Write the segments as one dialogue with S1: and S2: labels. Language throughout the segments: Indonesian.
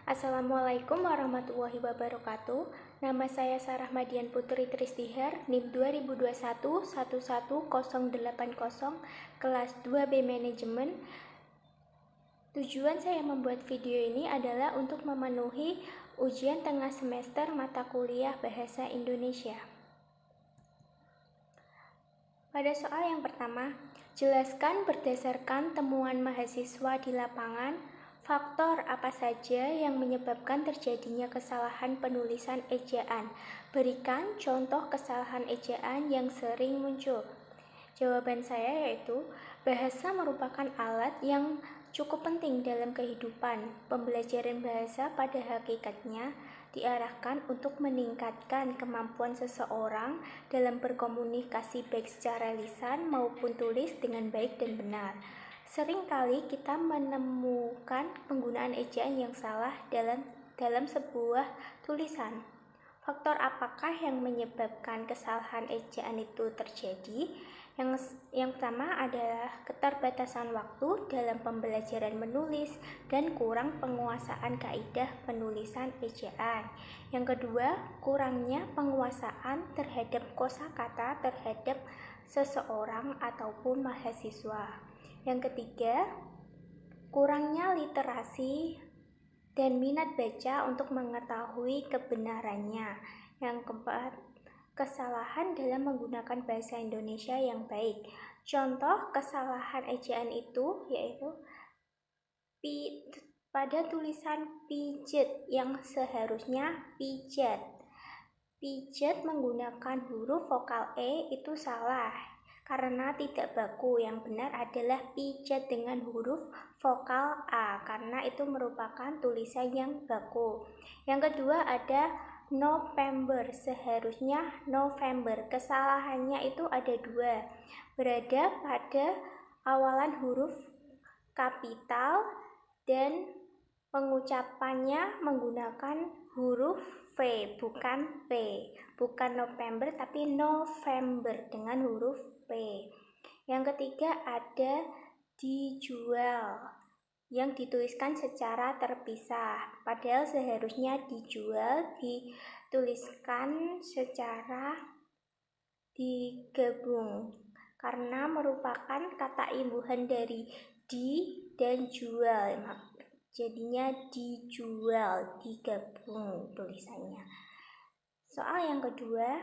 S1: Assalamualaikum warahmatullahi wabarakatuh. Nama saya Sarah Madian Putri Tristihar, NIM 2021-11080, kelas 2B Manajemen. Tujuan saya membuat video ini adalah untuk memenuhi ujian tengah semester mata kuliah Bahasa Indonesia. Pada soal yang pertama, jelaskan berdasarkan temuan mahasiswa di lapangan faktor apa saja yang menyebabkan terjadinya kesalahan penulisan ejaan. Berikan contoh kesalahan ejaan yang sering muncul. Jawaban saya yaitu, bahasa merupakan alat yang cukup penting dalam kehidupan. Pembelajaran bahasa pada hakikatnya diarahkan untuk meningkatkan kemampuan seseorang dalam berkomunikasi baik secara lisan maupun tulis dengan baik dan benar. Seringkali kita menemukan penggunaan ejaan yang salah dalam sebuah tulisan. Faktor apakah yang menyebabkan kesalahan ejaan itu terjadi? Yang pertama adalah keterbatasan waktu dalam pembelajaran menulis dan kurang penguasaan kaidah penulisan ejaan. Yang kedua, kurangnya penguasaan terhadap kosakata terhadap seseorang ataupun mahasiswa. Yang ketiga, kurangnya literasi dan minat baca untuk mengetahui kebenarannya. Yang keempat, kesalahan dalam menggunakan bahasa Indonesia yang baik. Contoh kesalahan ejaan itu yaitu pada tulisan pijet yang seharusnya pijat. Pijat menggunakan huruf vokal E itu salah karena tidak baku. Yang benar adalah pijat dengan huruf vokal A karena itu merupakan tulisan yang baku. Yang kedua ada November, seharusnya November. Kesalahannya itu ada dua, berada pada awalan huruf kapital dan pengucapannya menggunakan huruf V, bukan P. Bukan November tapi November dengan huruf P. Yang ketiga ada dijual yang dituliskan secara terpisah, padahal seharusnya dijual dituliskan secara digabung karena merupakan kata imbuhan dari di dan jual, jadinya dijual, digabung tulisannya. Soal yang kedua,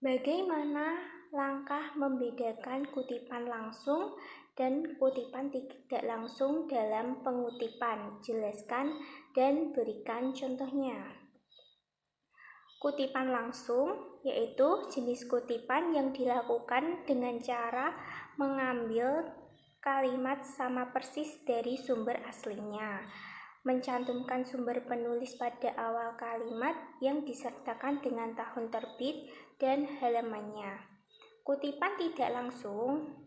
S1: bagaimana langkah membedakan kutipan langsung dan kutipan tidak langsung dalam pengutipan? Jelaskan dan berikan contohnya. Kutipan langsung yaitu jenis kutipan yang dilakukan dengan cara mengambil kalimat sama persis dari sumber aslinya, mencantumkan sumber penulis pada awal kalimat yang disertakan dengan tahun terbit dan halamannya. Kutipan tidak langsung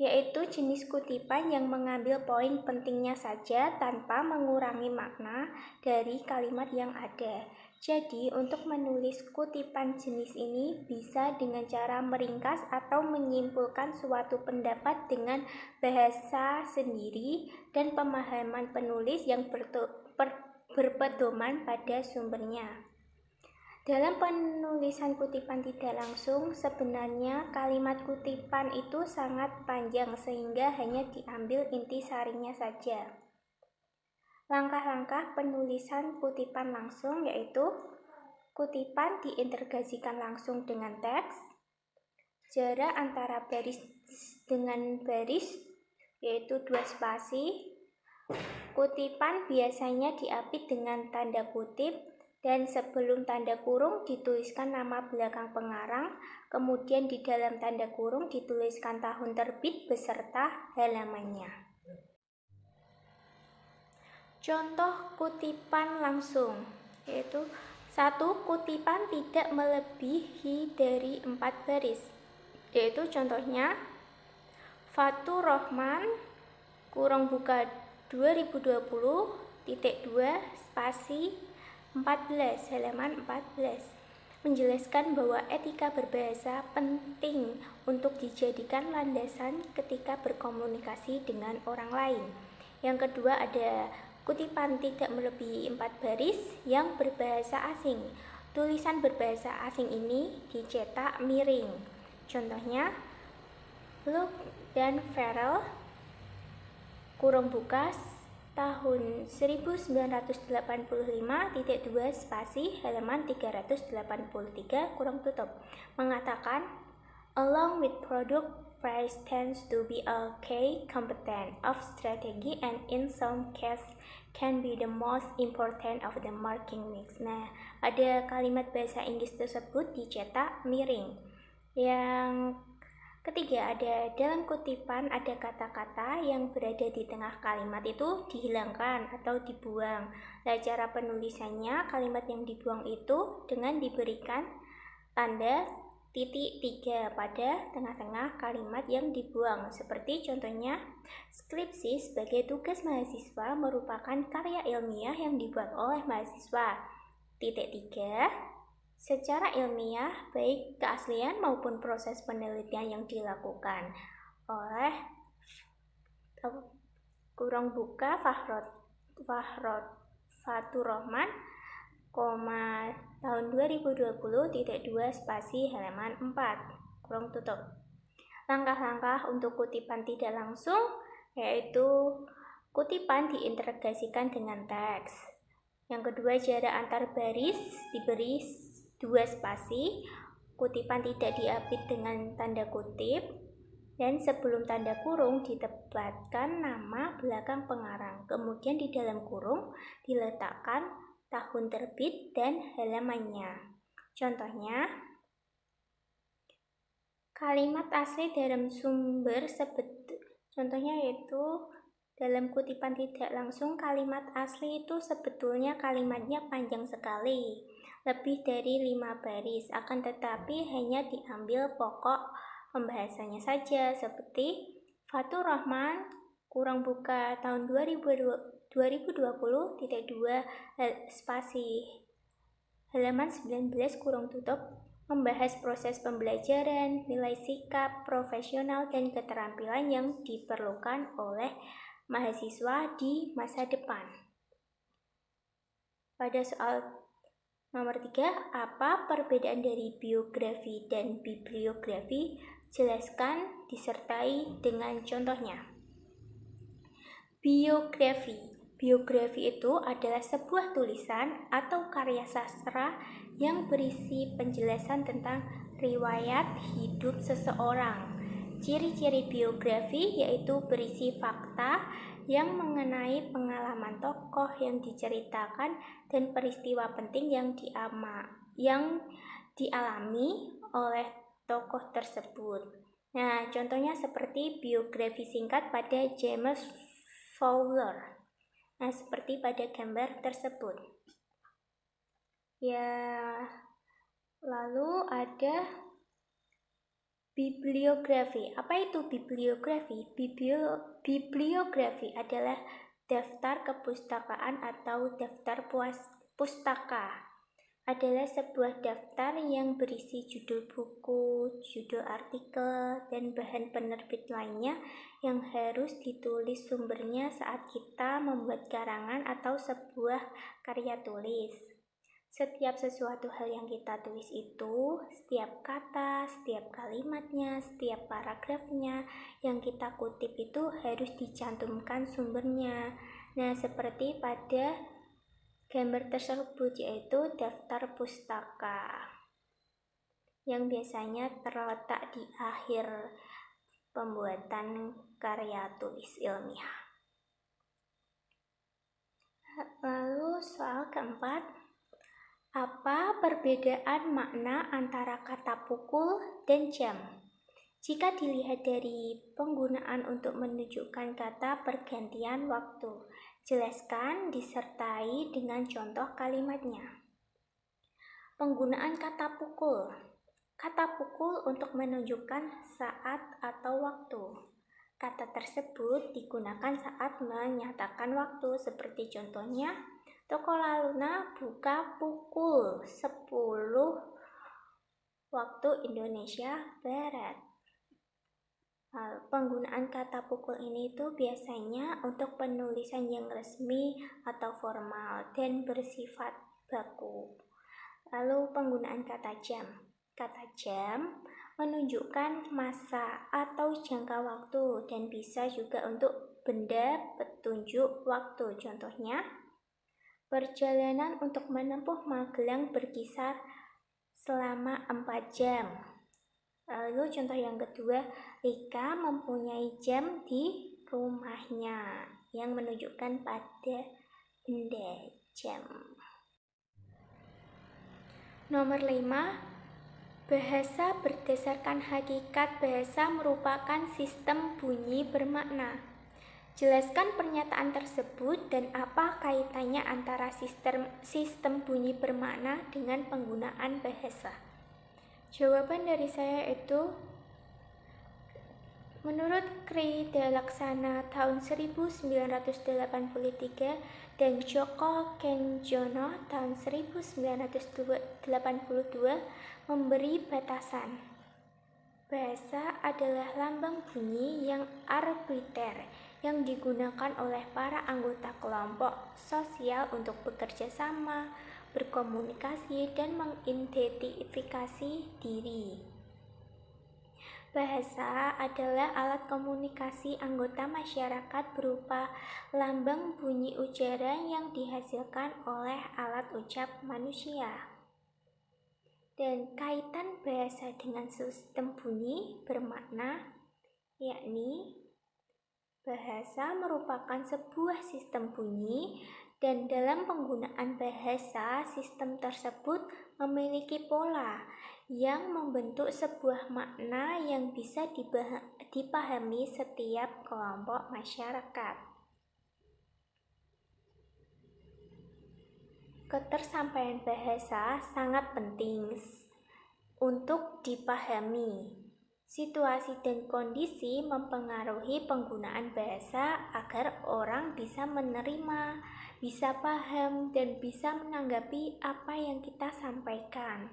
S1: yaitu jenis kutipan yang mengambil poin pentingnya saja tanpa mengurangi makna dari kalimat yang ada. Jadi, untuk menulis kutipan jenis ini bisa dengan cara meringkas atau menyimpulkan suatu pendapat dengan bahasa sendiri dan pemahaman penulis yang berpedoman pada sumbernya. Dalam penulisan kutipan tidak langsung, sebenarnya kalimat kutipan itu sangat panjang sehingga hanya diambil inti sarinya saja. Langkah-langkah penulisan kutipan langsung yaitu kutipan diintegrasikan langsung dengan teks, jarak antara baris dengan baris yaitu 2 spasi, kutipan biasanya diapit dengan tanda kutip, dan sebelum tanda kurung dituliskan nama belakang pengarang, kemudian di dalam tanda kurung dituliskan tahun terbit beserta halamannya. Contoh kutipan langsung yaitu 1. Kutipan tidak melebihi dari 4 baris, yaitu contohnya Fatur Rahman kurung buka 2020 titik 2 spasi 14 halaman 14 menjelaskan bahwa etika berbahasa penting untuk dijadikan landasan ketika berkomunikasi dengan orang lain. Yang kedua ada Kutipan tidak melebihi 4 baris yang berbahasa asing. Tulisan berbahasa asing ini dicetak miring. Contohnya, Luke dan Farrell, kurung buka, tahun 1985.2 spasi halaman 383 kurung tutup, mengatakan, along with product price tends to be a key component of strategy and in some cases can be the most important of the marketing mix. Nah, pada kalimat bahasa Inggris tersebut dicetak miring. Yang ketiga, ada dalam kutipan ada kata-kata yang berada di tengah kalimat itu dihilangkan atau dibuang. Nah, cara penulisannya, kalimat yang dibuang itu dengan diberikan tanda titik 3 pada tengah-tengah kalimat yang dibuang. Seperti contohnya, skripsi sebagai tugas mahasiswa merupakan karya ilmiah yang dibuat oleh mahasiswa. Titik 3. Secara ilmiah, baik keaslian maupun proses penelitian yang dilakukan oleh kurung buka Fathur Rahman, tahun 2020.2 spasi halaman 4 kurung tutup. Langkah-langkah untuk kutipan tidak langsung yaitu kutipan diintegrasikan dengan teks. Yang kedua, jarak antar baris diberi 2 spasi, kutipan tidak diapit dengan tanda kutip, dan sebelum tanda kurung ditempatkan nama belakang pengarang. Kemudian di dalam kurung diletakkan tahun terbit dan halamannya. Contohnya, kalimat asli dalam sumber contohnya yaitu dalam kutipan tidak langsung, kalimat asli itu sebetulnya kalimatnya panjang sekali, lebih dari 5 baris, akan tetapi hanya diambil pokok pembahasannya saja, seperti Fathur Rahman, kurung buka, tahun 2020.2 spasi halaman 19 kurung tutup, membahas proses pembelajaran, nilai sikap profesional dan keterampilan yang diperlukan oleh mahasiswa di masa depan. Pada soal nomor 3, apa perbedaan dari biografi dan bibliografi? Jelaskan disertai dengan contohnya. Biografi itu adalah sebuah tulisan atau karya sastra yang berisi penjelasan tentang riwayat hidup seseorang. Ciri-ciri biografi yaitu berisi fakta yang mengenai pengalaman tokoh yang diceritakan dan peristiwa penting yang dialami oleh tokoh tersebut. Nah, contohnya seperti biografi singkat pada James Fowler. Nah, seperti pada gambar tersebut. Ya, lalu ada bibliografi. Apa itu bibliografi? Bibliografi adalah daftar kepustakaan atau daftar pustaka. Adalah sebuah daftar yang berisi judul buku, judul artikel, dan bahan penerbit lainnya yang harus ditulis sumbernya saat kita membuat karangan atau sebuah karya tulis. Setiap sesuatu hal yang kita tulis itu, setiap kata, setiap kalimatnya, setiap paragrafnya yang kita kutip itu harus dicantumkan sumbernya. Nah, seperti pada gambar tersebut, yaitu daftar pustaka yang biasanya terletak di akhir pembuatan karya tulis ilmiah. Lalu soal keempat, apa perbedaan makna antara kata pukul dan jam? Jika dilihat dari penggunaan untuk menunjukkan kata pergantian waktu, jelaskan disertai dengan contoh kalimatnya. Penggunaan kata pukul. Kata pukul untuk menunjukkan saat atau waktu. Kata tersebut digunakan saat menyatakan waktu, seperti contohnya, toko Laluna buka pukul 10 waktu Indonesia Barat. Penggunaan kata pukul ini itu biasanya untuk penulisan yang resmi atau formal dan bersifat baku. Lalu penggunaan kata jam. Kata jam menunjukkan masa atau jangka waktu dan bisa juga untuk benda petunjuk waktu. Contohnya, perjalanan untuk menempuh Magelang berkisar selama 4 jam. Lalu contoh yang kedua, Rika mempunyai jam di rumahnya yang menunjukkan pada benda jam. Nomor 5, bahasa berdasarkan hakikat bahasa merupakan sistem bunyi bermakna. Jelaskan pernyataan tersebut dan apa kaitannya antara sistem bunyi bermakna dengan penggunaan bahasa. Jawaban dari saya itu, menurut Krida Laksana tahun 1983 dan Joko Kenjono tahun 1982 memberi batasan. Bahasa adalah lambang bunyi yang arbiter yang digunakan oleh para anggota kelompok sosial untuk bekerja sama, berkomunikasi, dan mengidentifikasi diri. Bahasa adalah alat komunikasi anggota masyarakat berupa lambang bunyi ujaran yang dihasilkan oleh alat ucap manusia. Dan kaitan bahasa dengan sistem bunyi bermakna, yakni bahasa merupakan sebuah sistem bunyi dan dalam penggunaan bahasa, sistem tersebut memiliki pola yang membentuk sebuah makna yang bisa dipahami setiap kelompok masyarakat. Ketersampaian bahasa sangat penting untuk dipahami. Situasi dan kondisi mempengaruhi penggunaan bahasa agar orang bisa menerima, bisa paham, dan bisa menanggapi apa yang kita sampaikan.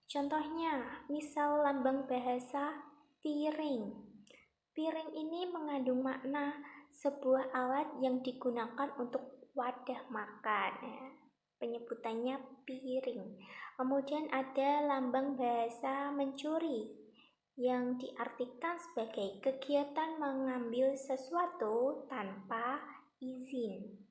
S1: Contohnya, misal lambang bahasa piring. Piring ini mengandung makna sebuah alat yang digunakan untuk wadah makan. Penyebutannya piring. Kemudian ada lambang bahasa mencuri yang diartikan sebagai kegiatan mengambil sesuatu tanpa izin.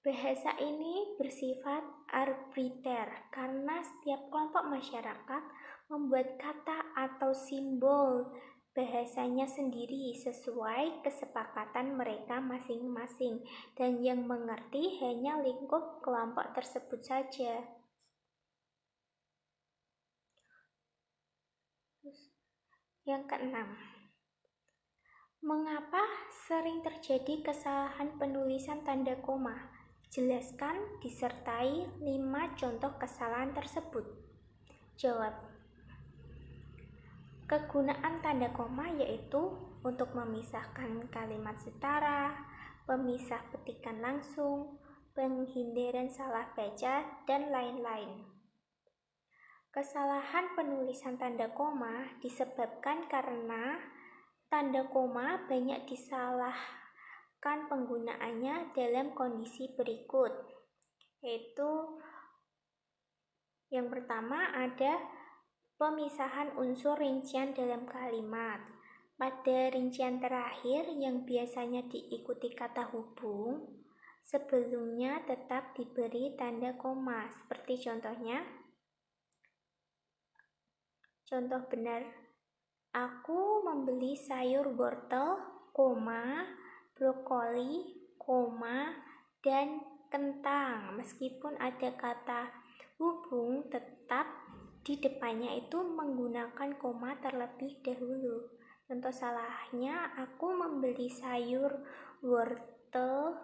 S1: Bahasa ini bersifat arbiter karena setiap kelompok masyarakat membuat kata atau simbol bahasanya sendiri sesuai kesepakatan mereka masing-masing, dan yang mengerti hanya lingkup kelompok tersebut saja. Yang keenam, mengapa sering terjadi kesalahan penulisan tanda koma? Jelaskan disertai 5 contoh kesalahan tersebut. Jawab. Kegunaan tanda koma yaitu untuk memisahkan kalimat setara, pemisah petikan langsung, penghindaran salah baca, dan lain-lain. Kesalahan penulisan tanda koma disebabkan karena tanda koma banyak disalahkan penggunaannya dalam kondisi berikut, yaitu yang pertama ada pemisahan unsur rincian dalam kalimat. Pada rincian terakhir yang biasanya diikuti kata hubung, sebelumnya tetap diberi tanda koma, seperti contoh benar, aku membeli sayur wortel, brokoli, dan kentang. Meskipun ada kata hubung, tetap di depannya itu menggunakan koma terlebih dahulu. Contoh salahnya, aku membeli sayur wortel,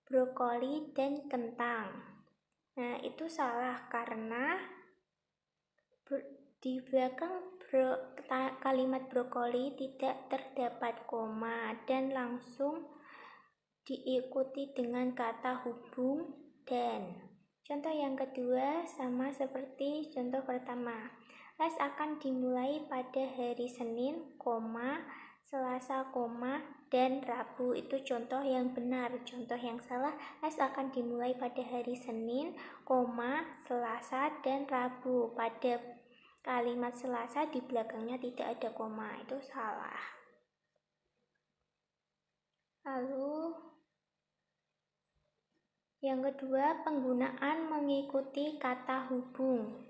S1: brokoli, dan kentang. Nah, itu salah karena di belakang kalimat brokoli tidak terdapat koma dan langsung diikuti dengan kata hubung dan. Contoh yang kedua sama seperti contoh pertama. Les akan dimulai pada hari Senin, Selasa, dan Rabu. Itu contoh yang benar. Contoh yang salah, les akan dimulai pada hari Senin, Selasa, dan Rabu. Pada kalimat Selasa di belakangnya tidak ada koma. Itu salah. Lalu yang kedua, penggunaan mengikuti kata hubung.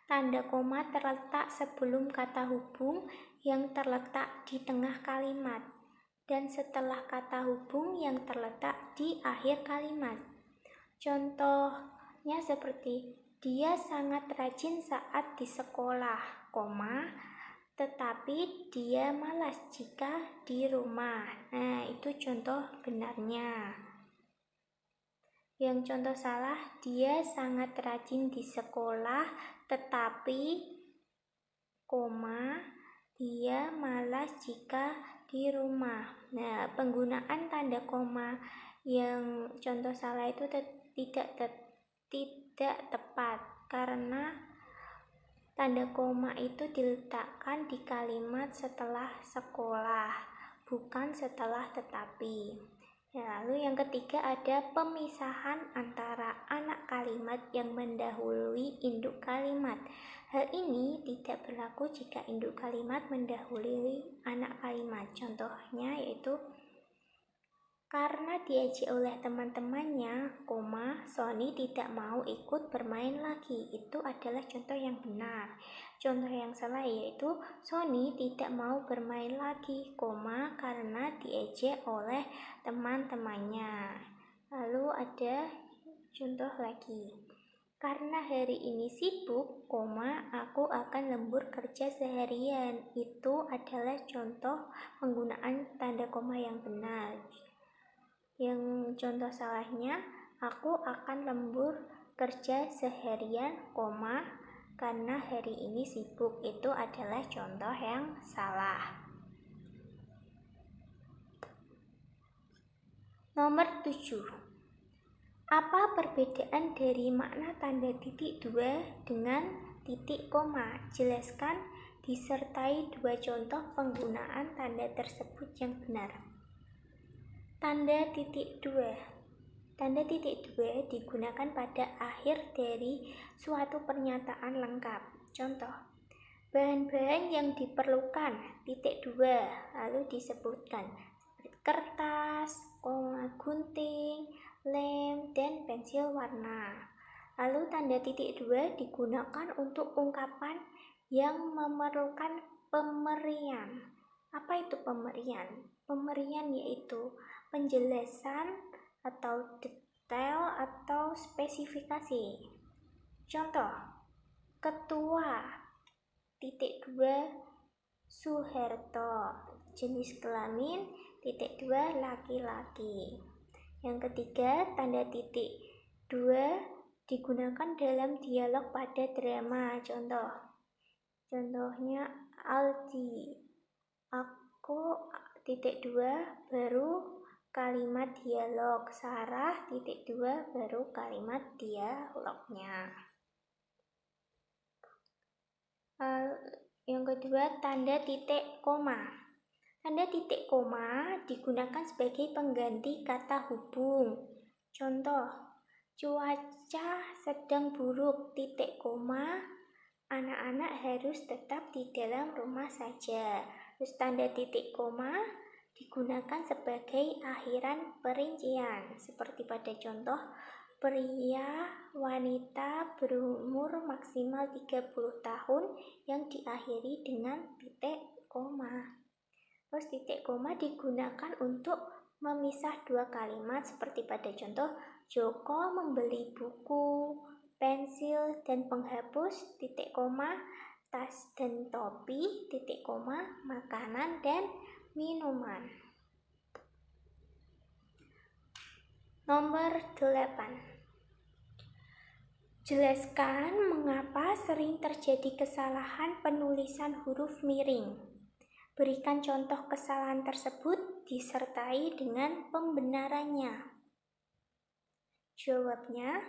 S1: Tanda koma terletak sebelum kata hubung yang terletak di tengah kalimat dan setelah kata hubung yang terletak di akhir kalimat. Contohnya seperti, dia sangat rajin saat di sekolah, tetapi dia malas jika di rumah. Nah, itu contoh benarnya. Yang contoh salah, dia sangat rajin di sekolah, tetapi, dia malas jika di rumah. Nah, penggunaan tanda koma yang contoh salah itu tidak tepat karena tanda koma itu diletakkan di kalimat setelah sekolah, bukan setelah tetapi. Lalu yang ketiga ada pemisahan antara anak kalimat yang mendahului induk kalimat. Hal ini tidak berlaku jika induk kalimat mendahului anak kalimat. Contohnya yaitu, karena diajak oleh teman-temannya, Sony tidak mau ikut bermain lagi. Itu adalah contoh yang benar. Contoh yang salah yaitu, Sony tidak mau bermain lagi, karena diajak oleh teman-temannya. Lalu ada contoh lagi. Karena hari ini sibuk, aku akan lembur kerja seharian. Itu adalah contoh penggunaan tanda koma yang benar. Yang contoh salahnya, aku akan lembur kerja seharian, karena hari ini sibuk. Itu adalah contoh yang salah. Nomor 7. Apa perbedaan dari makna tanda titik 2 dengan titik koma? Jelaskan disertai 2 contoh penggunaan tanda tersebut yang benar. Tanda titik 2. Tanda titik 2 digunakan pada akhir dari suatu pernyataan lengkap. Contoh, bahan-bahan yang diperlukan, titik 2, lalu disebutkan kertas, gunting, lem, dan pensil warna. Lalu tanda titik 2 digunakan untuk ungkapan yang memerlukan pemerian. Apa itu pemerian? Pemerian yaitu penjelasan atau detail atau spesifikasi. Contoh, ketua, titik 2, Suherto, jenis kelamin, titik 2, laki-laki. Yang ketiga, tanda titik 2 digunakan dalam dialog pada drama. Contohnya Aldi, aku, titik 2, baru kalimat dialog. Sarah, titik 2, baru kalimat dialognya. Yang kedua, tanda titik koma. Tanda titik koma digunakan sebagai pengganti kata hubung. Contoh, cuaca sedang buruk, titik koma, anak-anak harus tetap di dalam rumah saja. Terus tanda titik koma digunakan sebagai akhiran perincian, seperti pada contoh, pria wanita berumur maksimal 30 tahun yang diakhiri dengan titik koma. Terus titik koma digunakan untuk memisah 2 kalimat seperti pada contoh, Joko membeli buku, pensil, dan penghapus, titik koma, tas dan topi, titik koma, makanan dan minuman. Nomor 8. Jelaskan mengapa sering terjadi kesalahan penulisan huruf miring. Berikan contoh kesalahan tersebut disertai dengan pembenarannya. Jawabnya,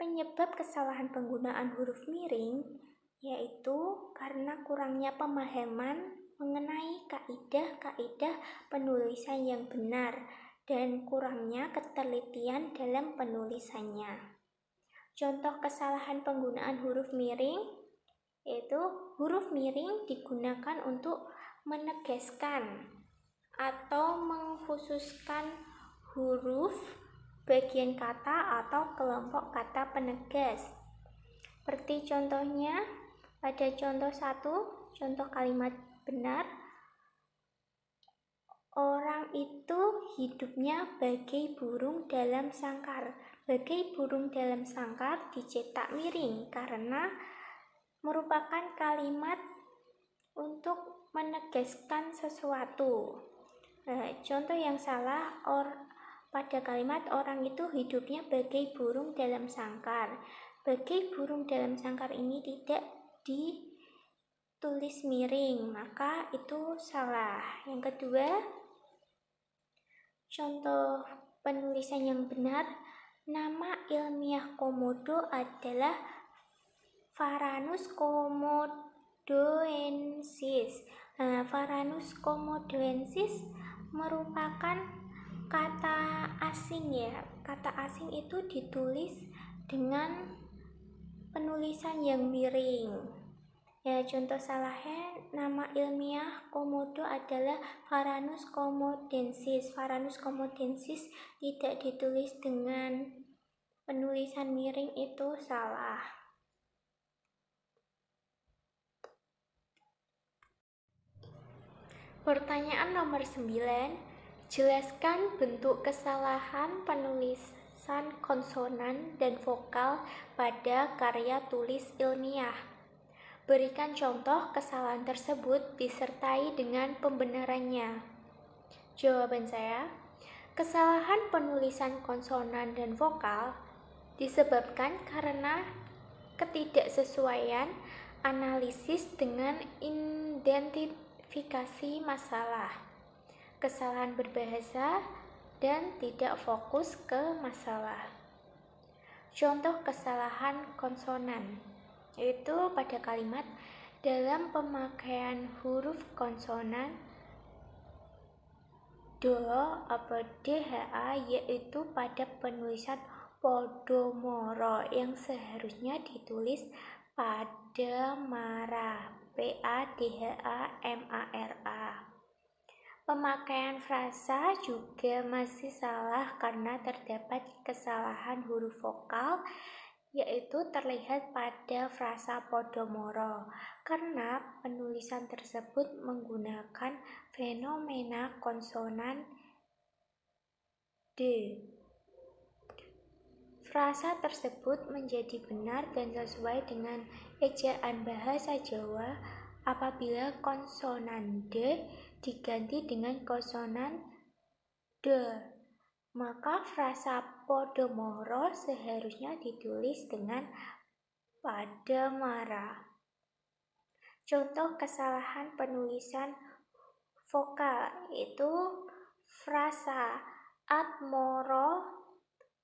S1: penyebab kesalahan penggunaan huruf miring yaitu karena kurangnya pemahaman mengenai kaidah-kaidah penulisan yang benar dan kurangnya ketelitian dalam penulisannya. Contoh kesalahan penggunaan huruf miring, yaitu huruf miring digunakan untuk menegaskan atau mengkhususkan huruf, bagian kata atau kelompok kata penegas. Seperti contohnya pada contoh 1, contoh kalimat benar, orang itu hidupnya bagai burung dalam sangkar. Bagai burung dalam sangkar dicetak miring karena merupakan kalimat untuk menegaskan sesuatu. Contoh yang salah pada kalimat orang itu hidupnya bagai burung dalam sangkar. Bagai burung dalam sangkar ini tidak ditulis miring, maka itu salah. Yang kedua, contoh penulisan yang benar, nama ilmiah komodo adalah Varanus komodoensis. Varanus komodoensis merupakan kata asing ya. Kata asing itu ditulis dengan penulisan yang miring. Ya, contoh salahnya nama ilmiah komodo adalah Varanus komodensis. Varanus komodensis tidak ditulis dengan penulisan miring, itu salah. Pertanyaan nomor 9, jelaskan bentuk kesalahan penulisan konsonan dan vokal pada karya tulis ilmiah. Berikan contoh kesalahan tersebut disertai dengan pembenarannya. Jawaban saya, kesalahan penulisan konsonan dan vokal disebabkan karena ketidaksesuaian analisis dengan identifikasi masalah, kesalahan berbahasa, dan tidak fokus ke masalah. Contoh kesalahan konsonan yaitu pada kalimat dalam pemakaian huruf konsonan do atau dha, yaitu pada penulisan podomoro yang seharusnya ditulis pada mara, padhamara. Pemakaian frasa juga masih salah karena terdapat kesalahan huruf vokal, yaitu terlihat pada frasa podomoro karena penulisan tersebut menggunakan fenomena konsonan d. Frasa tersebut menjadi benar dan sesuai dengan ejaan bahasa Jawa apabila konsonan d diganti dengan konsonan d. Maka frasa podomoro seharusnya ditulis dengan padamara. Contoh kesalahan penulisan vokal itu frasa atmoro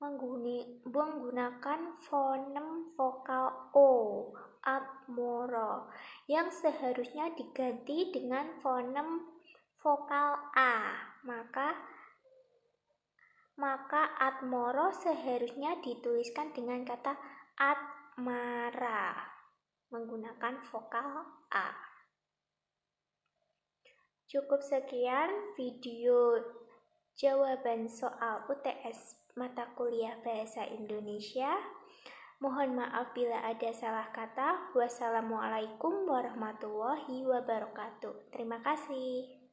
S1: menggunakan fonem vokal o, atmoro, yang seharusnya diganti dengan fonem vokal a. Maka atmoro seharusnya dituliskan dengan kata atmara menggunakan vokal a. Cukup sekian video jawaban soal UTS mata kuliah Bahasa Indonesia. Mohon maaf bila ada salah kata. Wassalamualaikum warahmatullahi wabarakatuh. Terima kasih.